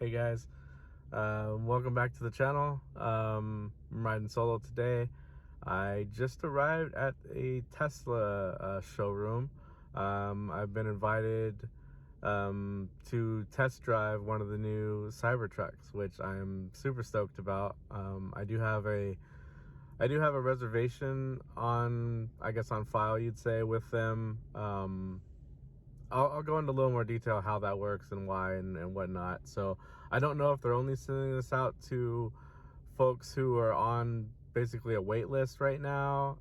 Hey guys, welcome back to the channel. I'm riding solo today. I just arrived at a Tesla showroom. I've been invited to test drive one of the new Cybertrucks, which I'm super stoked about. I do have a reservation on, I guess, on file, you'd say, with them. I'll go into a little more detail how that works and why and whatnot. So I don't know if they're only sending this out to folks who are on basically a wait list right now,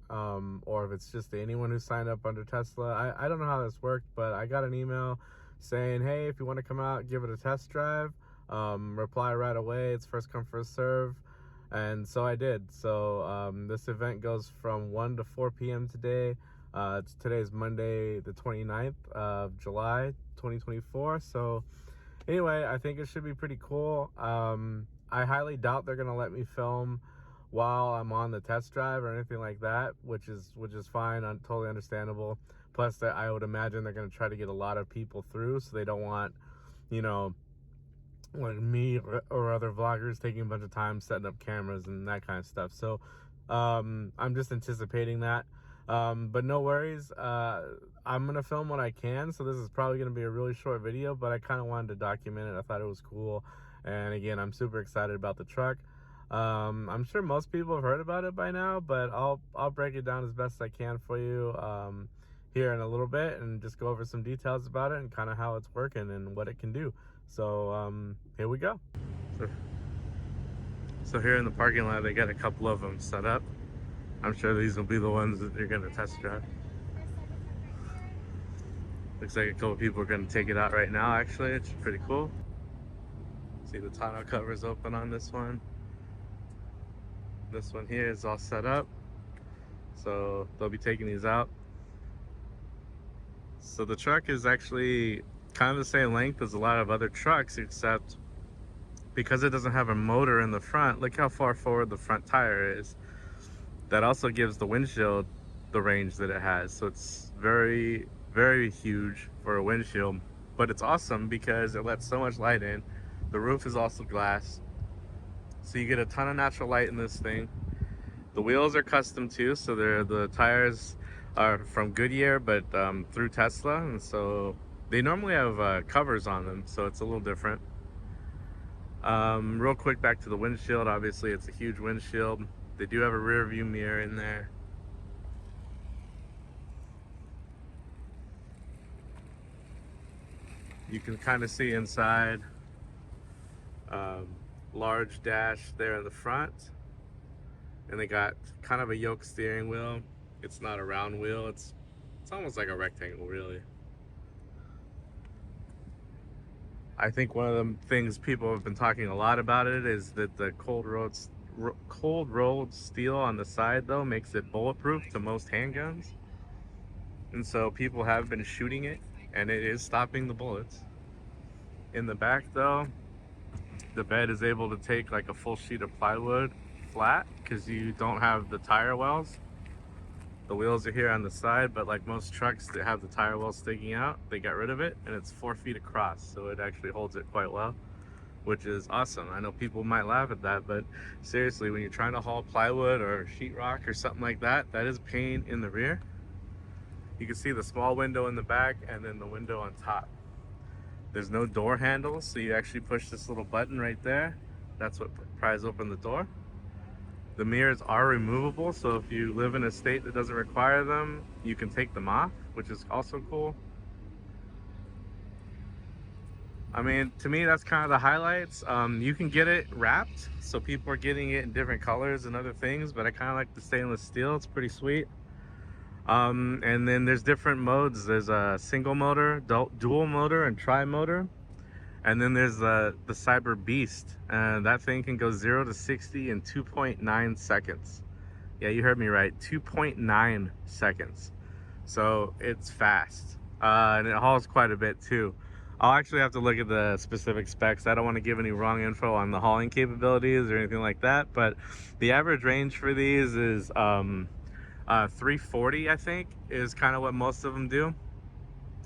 or if it's just anyone who signed up under Tesla. I don't know how this worked, but I got an email saying, hey, if you want to come out, give it a test drive, reply right away. It's first come, first serve. And so I did. So this event goes from 1 to 4 p.m. today. Today's Monday, the 29th of July, 2024. So anyway, I think it should be pretty cool. I highly doubt they're gonna let me film while I'm on the test drive or anything like that, which is fine, totally understandable. Plus, that I would imagine they're gonna try to get a lot of people through, so they don't want, you know, like me or other vloggers taking a bunch of time setting up cameras and that kind of stuff. So I'm just anticipating that. But no worries. I'm gonna film what I can, so this is probably gonna be a really short video, but I kind of wanted to document it. I thought it was cool, and again, I'm super excited about the truck. I'm sure most people have heard about it by now, but I'll break it down as best I can for you here in a little bit, and just go over some details about it and kind of how it's working and what it can do. So here we go. So here in the parking lot, they got a couple of them set up. I'm sure these will be the ones that you're gonna test drive. Looks like a couple people are gonna take it out right now, actually. It's pretty cool. See the tonneau covers open on this one. This one here is all set up. So they'll be taking these out. So the truck is actually kind of the same length as a lot of other trucks, except because it doesn't have a motor in the front, look how far forward the front tire is. That also gives the windshield the range that it has. So it's very, very huge for a windshield, but it's awesome because it lets so much light in. The roof is also glass, so you get a ton of natural light in this thing. The wheels are custom too, so the tires are from Goodyear, but through Tesla, and so they normally have covers on them, so it's a little different. Real quick, back to the windshield. Obviously, it's a huge windshield. They do have a rear view mirror in there. You can kind of see inside. Large dash there in the front. And they got kind of a yoke steering wheel. It's not a round wheel. It's almost like a rectangle, really. I think one of the things people have been talking a lot about it is that the cold rolled steel on the side, though, makes it bulletproof to most handguns. And so people have been shooting it, and it is stopping the bullets. In the back, though, the bed is able to take like a full sheet of plywood flat because you don't have the tire wells. The wheels are here on the side, but like most trucks that have the tire wells sticking out, they got rid of it, and it's 4 feet across, so it actually holds it quite well, which is awesome. I know people might laugh at that, but seriously, when you're trying to haul plywood or sheetrock or something like that, that is a pain in the rear. You can see the small window in the back and then the window on top. There's no door handle, so you actually push this little button right there. That's what pries open the door. The mirrors are removable, so if you live in a state that doesn't require them, you can take them off, which is also cool. I mean, to me, that's kind of the highlights. You can get it wrapped, so people are getting it in different colors and other things, but I kind of like the stainless steel. It's pretty sweet. And then there's different modes. There's a single motor, dual motor, and tri-motor. And then there's the Cyber Beast, and that thing can go 0 to 60 in 2.9 seconds. Yeah, you heard me right, 2.9 seconds. So it's fast, and it hauls quite a bit too. I'll actually have to look at the specific specs. I don't want to give any wrong info on the hauling capabilities or anything like that, but the average range for these is 340, I think, is kind of what most of them do.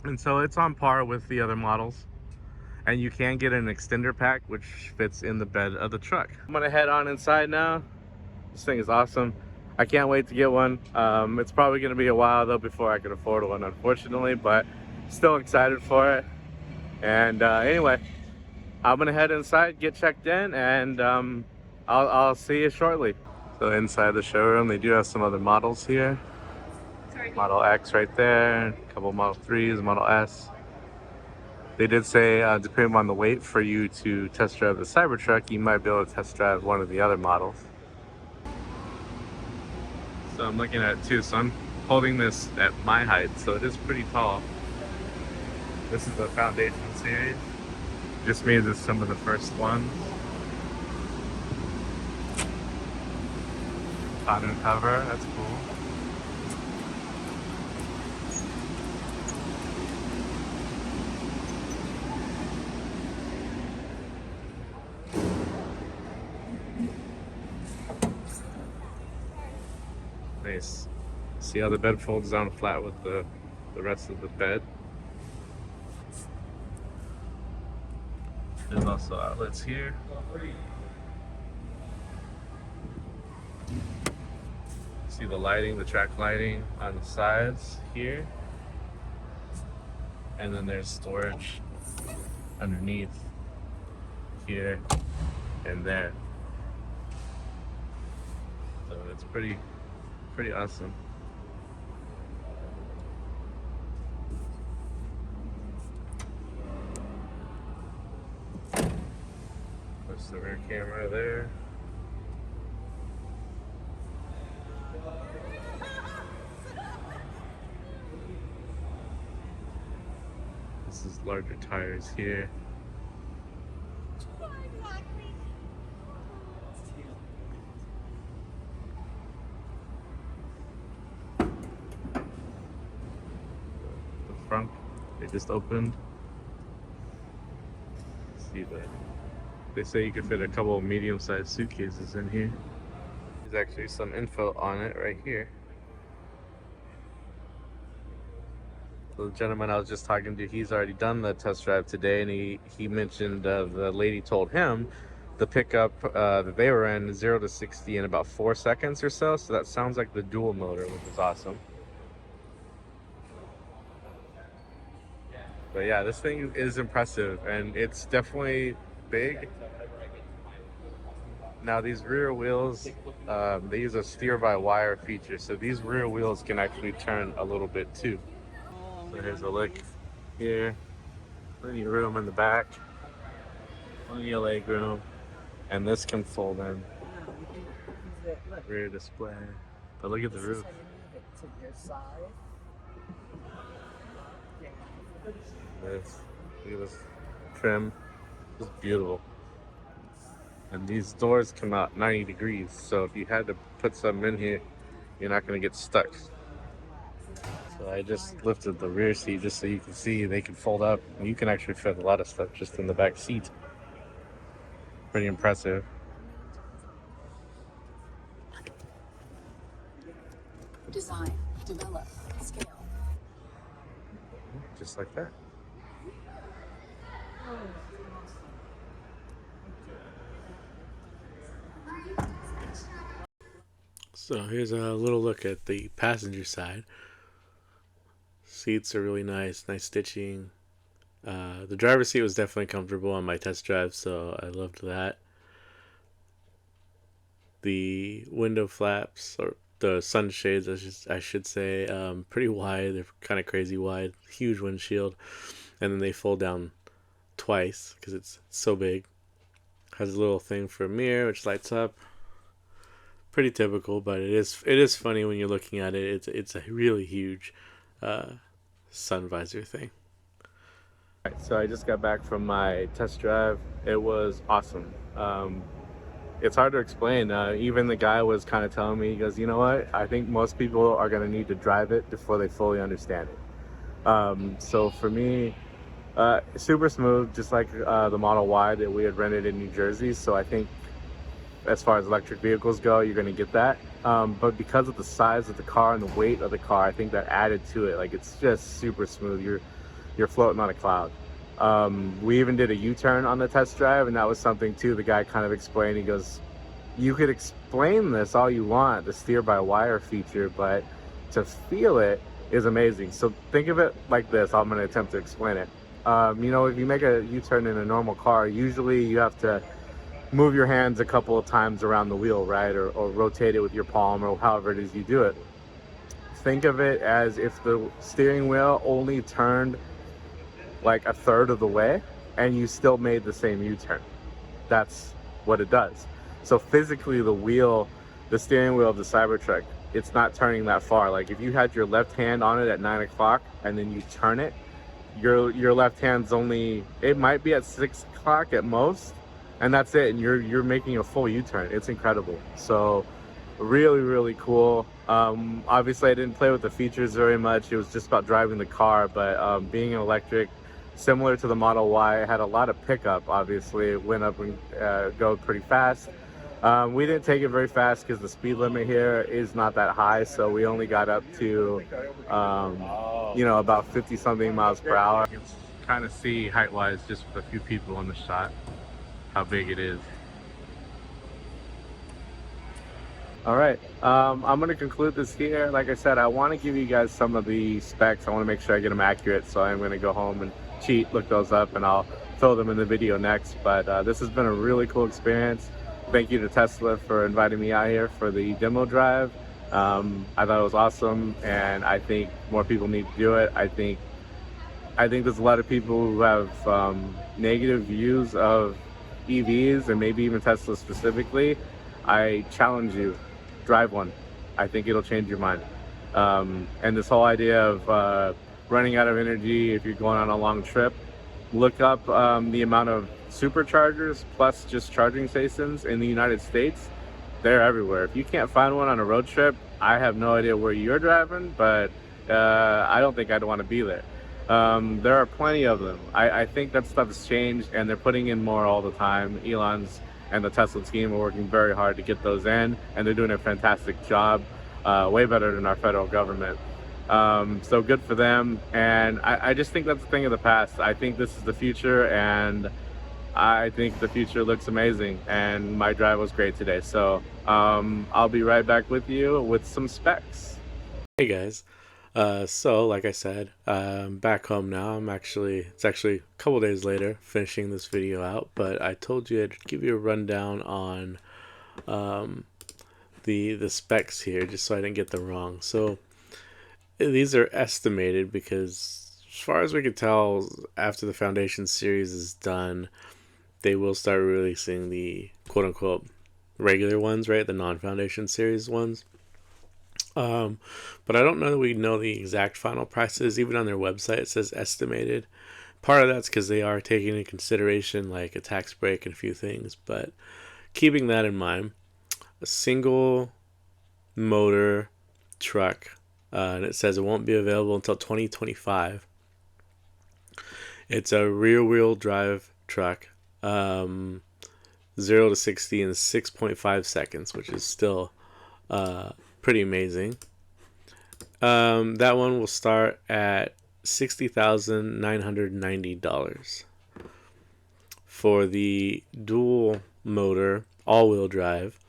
And so it's on par with the other models. And you can get an extender pack, which fits in the bed of the truck. I'm gonna head on inside now. This thing is awesome. I can't wait to get one. It's probably gonna be a while though before I can afford one, unfortunately, but still excited for it. And anyway, I'm gonna head inside, get checked in, and I'll see you shortly. So inside the showroom, they do have some other models here. Model X right there, a couple Model 3s, Model S. They did say, depending on the weight for you to test drive the Cybertruck, you might be able to test drive one of the other models. So I'm looking at it too, so I'm holding this at my height, so it is pretty tall. This is the Foundation series. Just made this some of the first ones. Pattern cover, that's cool. Nice. See how the bed folds down flat with the rest of the bed. There's also outlets here. See the lighting, the track lighting on the sides here. And then there's storage underneath here and there. So it's pretty awesome. There's the rear camera there. This is larger tires here. Front, they just opened. See that? They say you could fit a couple of medium-sized suitcases in here. There's actually some info on it right here. So the gentleman I was just talking to, he's already done the test drive today, and he mentioned the lady told him the pickup that they were in 0 to 60 in about 4 seconds or so. So that sounds like the dual motor, which is awesome. But yeah, this thing is impressive, and it's definitely big. Now these rear wheels, they use a steer-by-wire feature, so these rear wheels can actually turn a little bit too. So here's a look here. Plenty of room in the back, plenty of leg room, and this can fold in. Rear display. But look at the roof. Look at this trim. It's beautiful. And these doors come out 90 degrees, so if you had to put something in here, you're not going to get stuck. So I just lifted the rear seat just so you can see they can fold up. And you can actually fit a lot of stuff just in the back seat. Pretty impressive. Design, develop, scale. Just like that. So here's a little look at the passenger side. Seats are really nice stitching. The driver's seat was definitely comfortable on my test drive, so I loved that. The window flaps, or the sunshades, I should say, pretty wide. They're kind of crazy wide, huge windshield, and then they fold down twice because it's so big. Has a little thing for a mirror which lights up. Pretty typical, but it is funny when you're looking at it. It's a really huge sun visor thing. Alright, so I just got back from my test drive. It was awesome. It's hard to explain. Even the guy was kind of telling me, he goes, you know what? I think most people are going to need to drive it before they fully understand it. So for me, super smooth, just like the Model Y that we had rented in New Jersey. So I think as far as electric vehicles go, you're going to get that. But because of the size of the car and the weight of the car, I think that added to it. Like, it's just super smooth. You're floating on a cloud. We even did a U-turn on the test drive, and that was something too. The guy kind of explained. He goes, "You could explain this all you want, the steer-by-wire feature, but to feel it is amazing." So think of it like this. I'm going to attempt to explain it. You know, if you make a U-turn in a normal car, usually you have to move your hands a couple of times around the wheel, right? Or rotate it with your palm, or however it is you do it. Think of it as if the steering wheel only turned like a third of the way and you still made the same U-turn. That's what it does. So physically the steering wheel of the Cybertruck, it's not turning that far. Like if you had your left hand on it at 9 o'clock and then you turn it, your left hand's only, it might be at 6 o'clock at most, and that's it, and you're making a full U-turn. It's incredible. So really, really cool. Obviously I didn't play with the features very much. It was just about driving the car, but being an electric, similar to the Model Y, it had a lot of pickup. Obviously it went up and go pretty fast. We didn't take it very fast because the speed limit here is not that high, so we only got up to you know, about 50 something miles per hour. You can kind of see height wise just with a few people in the shot how big it is. All right, I'm going to conclude this here. Like I said, I want to give you guys some of the specs. I want to make sure I get them accurate, so I'm going to go home and cheat, look those up, and I'll throw them in the video next. But this has been a really cool experience. Thank you to Tesla for inviting me out here for the demo drive. I thought it was awesome, and I think more people need to do it. I think there's a lot of people who have negative views of EVs, and maybe even Tesla specifically. I challenge you, drive one. I think it'll change your mind. And this whole idea of running out of energy if you're going on a long trip, look up the amount of superchargers plus just charging stations in the United States. They're everywhere. If you can't find one on a road trip, I have no idea where you're driving, but I don't think I'd want to be there. There are plenty of them. I think that stuff has changed, and they're putting in more all the time. Elon's and the Tesla team are working very hard to get those in, and they're doing a fantastic job, way better than our federal government. So good for them, and I just think that's a thing of the past. I think this is the future, and I think the future looks amazing, and my drive was great today. So I'll be right back with you with some specs. Hey guys, so like I said, back home now. It's actually a couple days later finishing this video out, but I told you I'd give you a rundown on the specs here, just so I didn't get them wrong. So these are estimated because, as far as we can tell, after the Foundation series is done, they will start releasing the quote-unquote regular ones, right? The non-Foundation series ones. But I don't know that we know the exact final prices. Even on their website it says estimated. Part of that's because they are taking into consideration like a tax break and a few things, but keeping that in mind, a single motor truck, and it says it won't be available until 2025. It's a rear wheel drive truck, 0 to 60 in 6.5 seconds, which is still pretty amazing. That one will start at $60,990. For the dual motor all-wheel drive,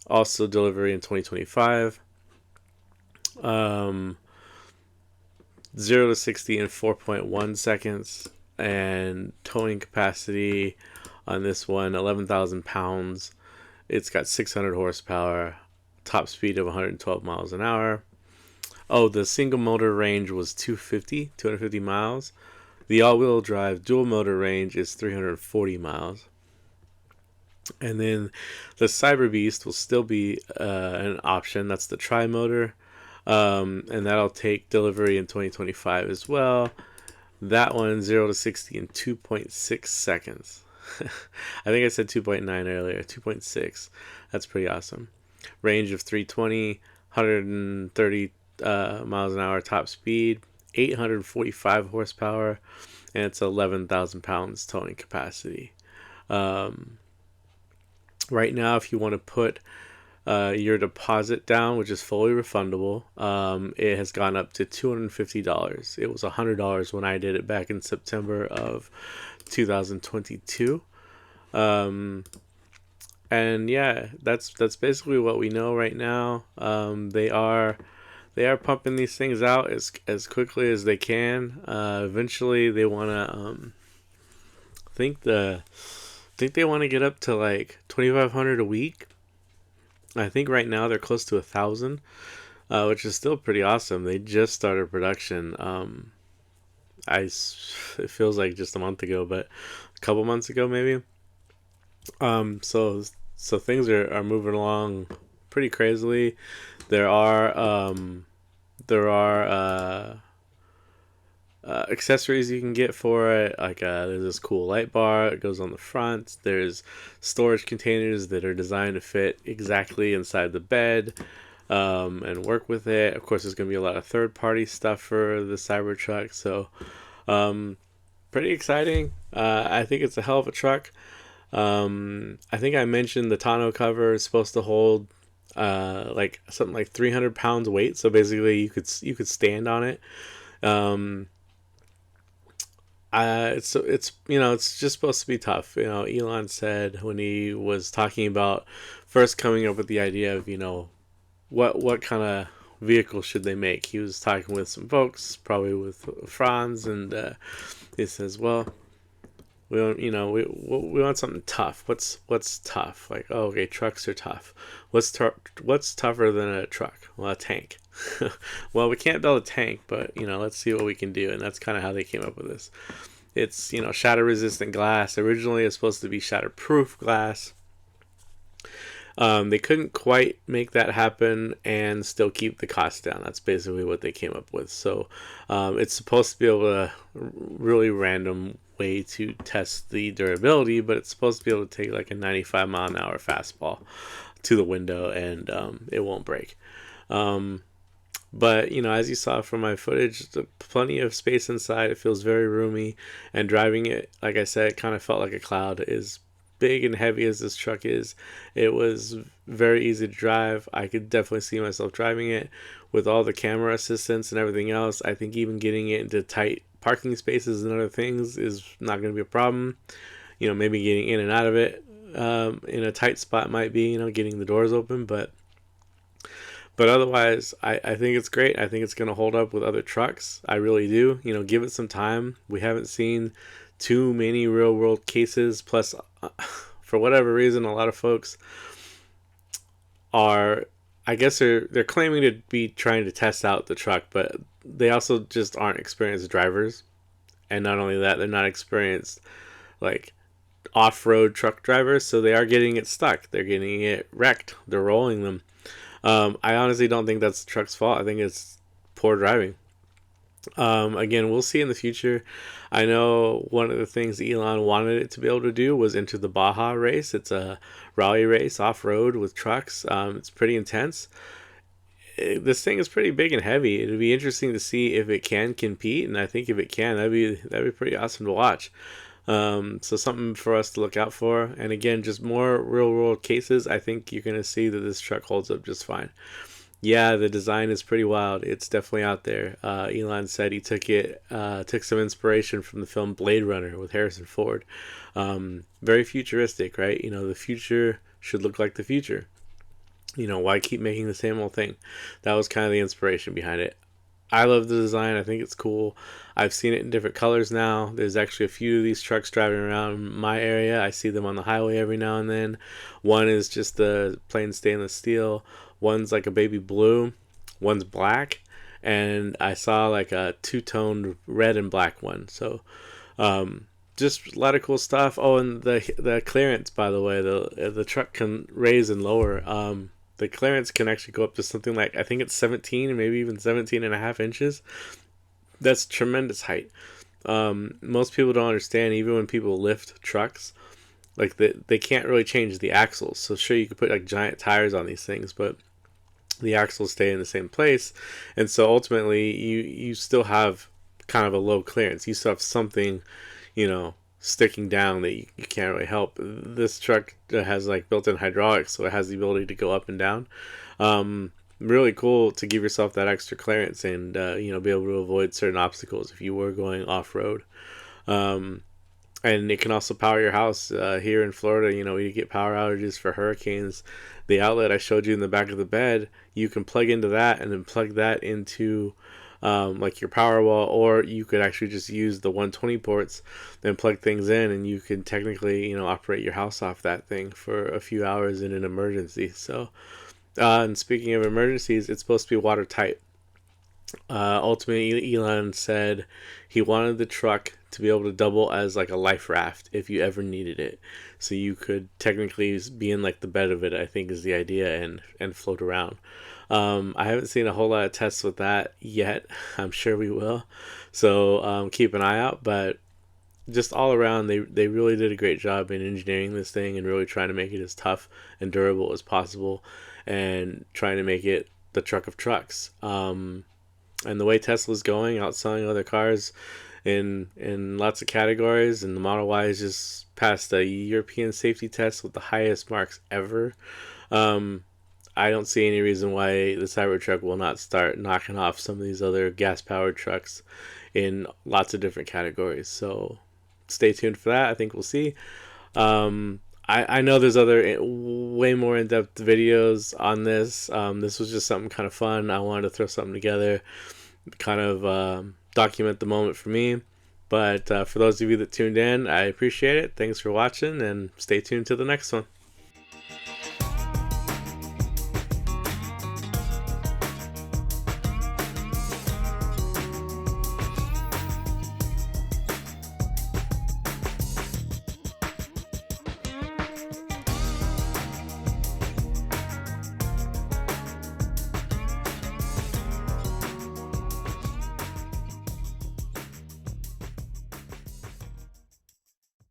also delivery in 2025. 0 to 60 in 4.1 seconds, and towing capacity on this one 11,000 pounds. It's got 600 horsepower, top speed of 112 miles an hour. Oh, the single motor range was 250 miles. The all-wheel drive dual motor range is 340 miles. And then the Cyber Beast will still be an option. That's the tri-motor, and that'll take delivery in 2025 as well. That one 0 to 60 in 2.6 seconds. I think I said 2.9 earlier. 2.6. That's pretty awesome. Range of 320, 130 miles an hour top speed, 845 horsepower, and it's 11,000 pounds towing capacity. Right now, if you want to put your deposit down, which is fully refundable. It has gone up to $250. It was $100 when I did it back in September of 2022. Um, and yeah, that's basically what we know right now. They are pumping these things out as quickly as they can. Eventually, they want to think the think they want to get up to like 2,500 a week. I think right now they're close to 1,000, which is still pretty awesome. They just started production. It feels like just a month ago, but a couple months ago maybe. So things are moving along pretty crazily. There are there are accessories you can get for it. Like there's this cool light bar. It goes on the front. There's storage containers that are designed to fit exactly inside the bed and work with it. Of course, there's going to be a lot of third-party stuff for the Cybertruck. So pretty exciting. I think it's a hell of a truck. I think I mentioned the tonneau cover is supposed to hold like something like 300 pounds weight. So basically, you could stand on it. It's it's just supposed to be tough. Elon said when he was talking about first coming up with the idea of what kind of vehicle should they make. He was talking with some folks, probably with Franz, and he says, well, we don't, we want something tough. What's tough? Like, oh, okay, trucks are tough. What's tougher than a truck? Well, a tank. Well, we can't build a tank, but let's see what we can do, and that's kind of how they came up with this. It's shatter-resistant glass. Originally, it's supposed to be shatterproof glass. They couldn't quite make that happen and still keep the cost down. That's basically what they came up with. So it's supposed to be able to really random way to test the durability, but it's supposed to be able to take like a 95 mile an hour fastball to the window and it won't break. But as you saw from my footage, plenty of space inside. It feels very roomy, and driving it, like I said, it kind of felt like a cloud. As big and heavy as this truck is, it was very easy to drive. I could definitely see myself driving it with all the camera assistance and everything else. I think even getting it into tight parking spaces and other things is not going to be a problem. Maybe getting in and out of it in a tight spot might be, getting the doors open, but otherwise, I think it's great. I think it's going to hold up with other trucks. I really do. Give it some time. We haven't seen too many real world cases. Plus, for whatever reason, a lot of folks are, I guess they're claiming to be trying to test out the truck, but they also just aren't experienced drivers. And not only that, they're not experienced like off-road truck drivers, so they are getting it stuck. They're getting it wrecked. They're rolling them. I honestly don't think that's the truck's fault. I think it's poor driving. Again, we'll see in the future. I know one of the things Elon wanted it to be able to do was enter the Baja race. It's a rally race off-road with trucks. It's pretty intense. This thing is pretty big and heavy. It'll be interesting to see if it can compete, and I think if it can, that'd be pretty awesome to watch. So something for us to look out for. And again, just more real world cases. I think you're going to see that this truck holds up just fine. Yeah, the design is pretty wild. It's definitely out there. Elon said he took some inspiration from the film Blade Runner with Harrison Ford. Very futuristic, right? The future should look like the future. Why keep making the same old thing? That was kind of the inspiration behind it. I love the design. I think it's cool. I've seen it in different colors now. There's actually a few of these trucks driving around my area. I see them on the highway every now and then. One is just the plain stainless steel. One's like a baby blue. One's black. And I saw like a two-toned red and black one. So just a lot of cool stuff. Oh, and the clearance, by the way, the truck can raise and lower. The clearance can actually go up to something like, I think it's 17 or maybe even 17 and a half inches. That's tremendous height. Most people don't understand, even when people lift trucks, like they can't really change the axles. So sure, you could put like giant tires on these things, but the axles stay in the same place. And so ultimately you still have kind of a low clearance. You still have something, sticking down that you can't really help. This truck has like built-in hydraulics, so it has the ability to go up and down. Really cool to give yourself that extra clearance and be able to avoid certain obstacles if you were going off-road. And it can also power your house. Here in Florida, you get power outages for hurricanes. The outlet I showed you in the back of the bed, you can plug into that and then plug that into like your power wall, or you could actually just use the 120 ports, then plug things in, and you can technically operate your house off that thing for a few hours in an emergency. So and speaking of emergencies, it's supposed to be watertight. Ultimately, Elon said he wanted the truck to be able to double as like a life raft if you ever needed it. So you could technically be in like the bed of it, I think is the idea, and float around. I haven't seen a whole lot of tests with that yet. I'm sure we will. So keep an eye out. But just all around, they really did a great job in engineering this thing and really trying to make it as tough and durable as possible, and trying to make it the truck of trucks. And the way Tesla's going, outselling other cars in lots of categories, and the Model Y is just passed a European safety test with the highest marks ever. I don't see any reason why the Cybertruck will not start knocking off some of these other gas-powered trucks in lots of different categories. So stay tuned for that. I think we'll see. I know there's other way more in-depth videos on this. This was just something kind of fun. I wanted to throw something together, kind of document the moment for me. But for those of you that tuned in, I appreciate it. Thanks for watching, and stay tuned to the next one.